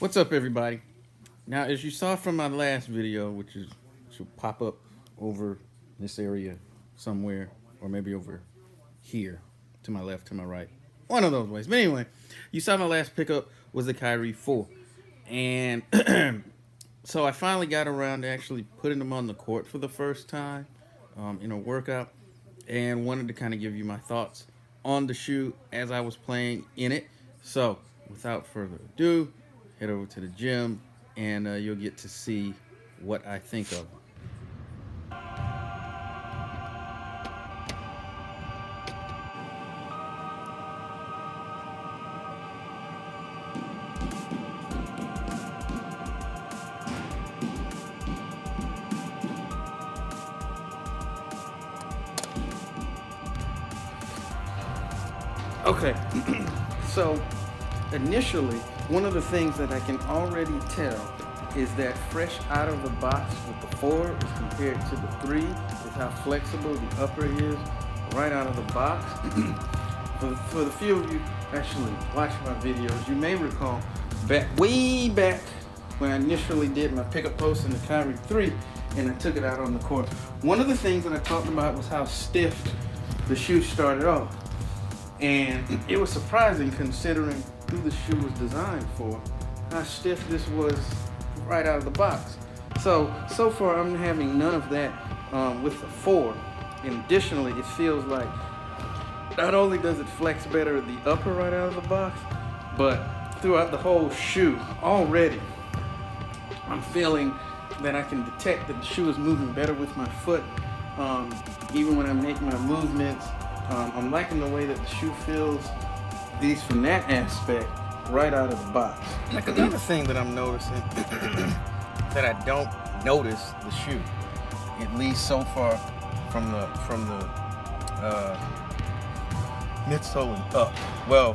What's up, everybody? Now, as you saw from my last video, should pop up over this area somewhere, or maybe over here, to my left, to my right, one of those ways. But anyway, you saw my last pickup was the Kyrie 4, and so I finally got around to actually putting them on the court for the first time in a workout, and wanted to kind of give you my thoughts on the shoe as I was playing in it. So, without further ado, head over to the gym and you'll get to see what I think of them. Okay, so initially, one of the things that I can already tell is that fresh out of the box with the 4 as compared to the 3 is how flexible the upper is right out of the box. For the few of you actually watch my videos, you may recall way back when I initially did my pickup post in the Kyrie 3 and I took it out on the court. One of the things that I talked about was how stiff the shoe started off. And it was surprising considering who the shoe was designed for, how stiff this was right out of the box. So far I'm having none of that with the 4. And additionally, it feels like not only does it flex better at the upper right out of the box, but throughout the whole shoe already, I'm feeling that I can detect that the shoe is moving better with my foot. Even when I make my movements, I'm liking the way that the shoe feels, at least from that aspect, right out of the box. Like another thing that I'm noticing that I don't notice the shoe, at least so far from the midsole and up. Well,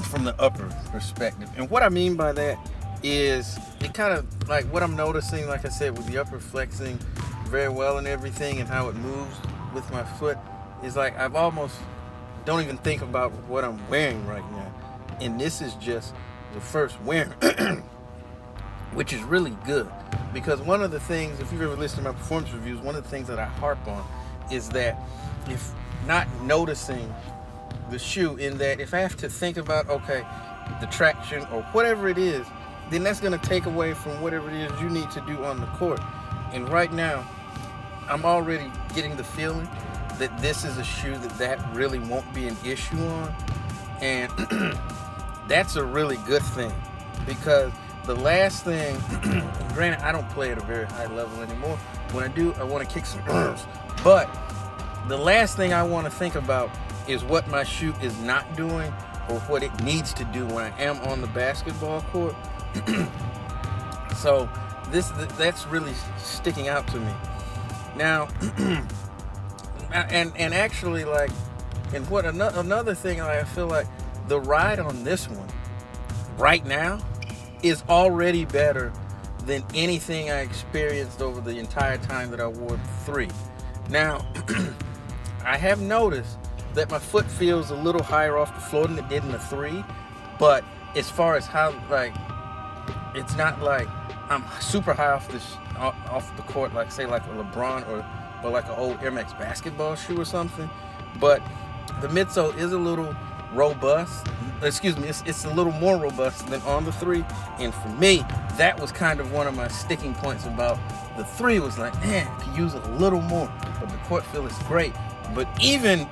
from the upper perspective. And what I mean by that is it kind of like what I'm noticing, like I said, with the upper flexing very well and everything and how it moves with my foot, is like I've almost don't even think about what I'm wearing right now. And this is just the first wearing, which is really good. Because one of the things, if you've ever listened to my performance reviews, one of the things that I harp on is that if not noticing the shoe, in that if I have to think about, okay, the traction or whatever it is, then that's gonna take away from whatever it is you need to do on the court. And right now, I'm already getting the feeling that this is a shoe that really won't be an issue on. And that's a really good thing, because the last thing, granted I don't play at a very high level anymore. When I do, I want to kick some nerves. But the last thing I want to think about is what my shoe is not doing or what it needs to do when I am on the basketball court. So that's really sticking out to me. Now, and actually, like, and what another thing, I feel like the ride on this one right now is already better than anything I experienced over the entire time that I wore the 3. Now, I have noticed that my foot feels a little higher off the floor than it did in the 3, but as far as how, like, it's not like I'm super high off the court, like say like a LeBron or like an old Air Max basketball shoe or something. But the midsole is a little robust. Excuse me, it's a little more robust than on the 3. And for me, that was kind of one of my sticking points about the 3. Was like, man, I could use it a little more. But the court feel is great. But even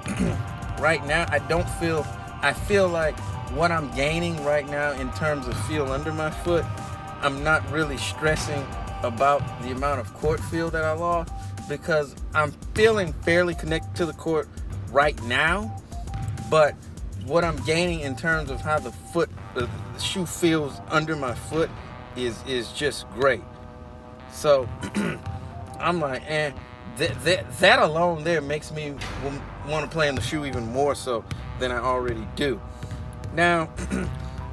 right now, I feel like what I'm gaining right now in terms of feel under my foot, I'm not really stressing about the amount of court feel that I lost, because I'm feeling fairly connected to the court right now. But what I'm gaining in terms of how the shoe feels under my foot is just great. So I'm like, that alone there makes me want to play in the shoe even more so than I already do. Now,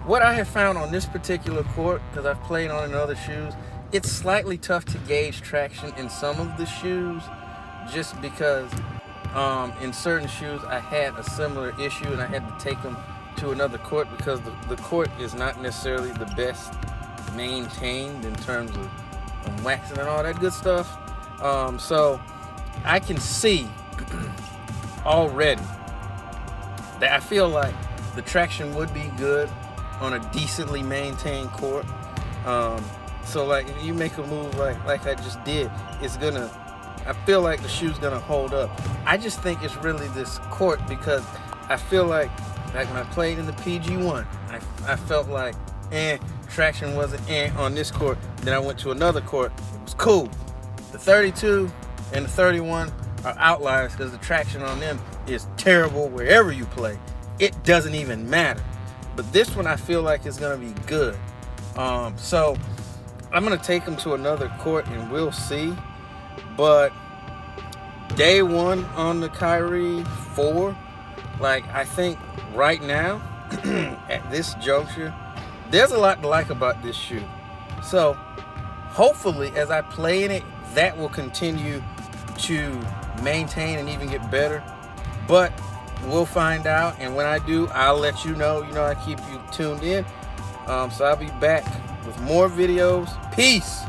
what I have found on this particular court, because I've played on it in other shoes, it's slightly tough to gauge traction in some of the shoes, just because in certain shoes I had a similar issue and I had to take them to another court because the court is not necessarily the best maintained in terms of waxing and all that good stuff. So I can see already that I feel like the traction would be good on a decently maintained court. So like if you make a move like I just did, I feel like the shoe's gonna hold up. I just think it's really this court, because I feel like when I played in the PG1, I felt like traction wasn't on this court. Then I went to another court, it was cool. The 32 and the 31 are outliers because the traction on them is terrible wherever you play. It doesn't even matter. But this one I feel like is gonna be good. So I'm gonna take them to another court and we'll see. But day one on the Kyrie 4, like I think right now at this juncture, there's a lot to like about this shoe. So hopefully as I play in it, that will continue to maintain and even get better. But we'll find out, and when I do, I'll let you know. You know, I keep you tuned in. So I'll be back with more videos. Peace.